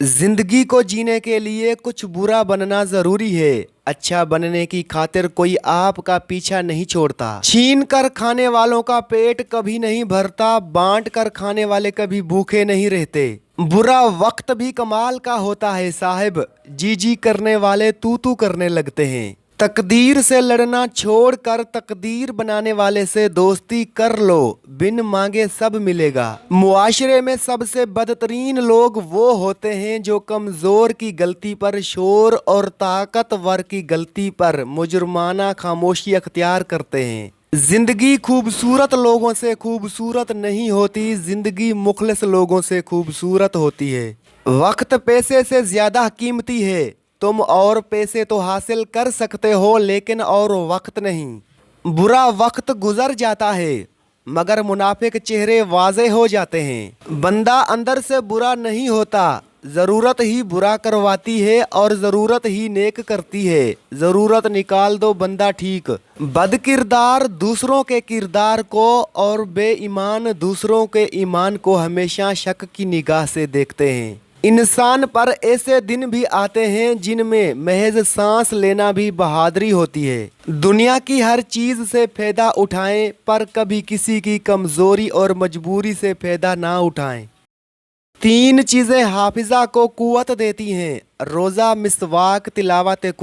जिंदगी को जीने के लिए कुछ बुरा बनना जरूरी है। अच्छा बनने की खातिर कोई आपका पीछा नहीं छोड़ता। छीन कर खाने वालों का पेट कभी नहीं भरता, बांट कर खाने वाले कभी भूखे नहीं रहते। बुरा वक्त भी कमाल का होता है साहिब, जी जी करने वाले तू तू करने लगते हैं। तकदीर से लड़ना छोड़कर तकदीर बनाने वाले से दोस्ती कर लो, बिन मांगे सब मिलेगा। मुआशरे में सबसे बदतरीन लोग वो होते हैं जो कमजोर की गलती पर शोर और ताकतवर की गलती पर मुजरमाना खामोशी अख्तियार करते हैं। जिंदगी खूबसूरत लोगों से खूबसूरत नहीं होती, जिंदगी मुखलिस लोगों से खूबसूरत होती है। वक्त पैसे से ज्यादा कीमती है। तुम और पैसे तो हासिल कर सकते हो लेकिन और वक्त नहीं। बुरा वक्त गुजर जाता है मगर मुनाफिक चेहरे वाज़े हो जाते हैं। बंदा अंदर से बुरा नहीं होता, ज़रूरत ही बुरा करवाती है और ज़रूरत ही नेक करती है। ज़रूरत निकाल दो बंदा ठीक। बद किरदार दूसरों के किरदार को और बेईमान दूसरों के ईमान को हमेशा शक की निगाह से देखते हैं। इंसान पर ऐसे दिन भी आते हैं जिनमें महज सांस लेना भी बहादुरी होती है। दुनिया की हर चीज़ से फ़ायदा उठाएं पर कभी किसी की कमज़ोरी और मजबूरी से फ़ायदा ना उठाएं। तीन चीज़ें हाफिज़ा को कुव्वत देती हैं: रोज़ा, मिसवाक, तिलावत कुरान।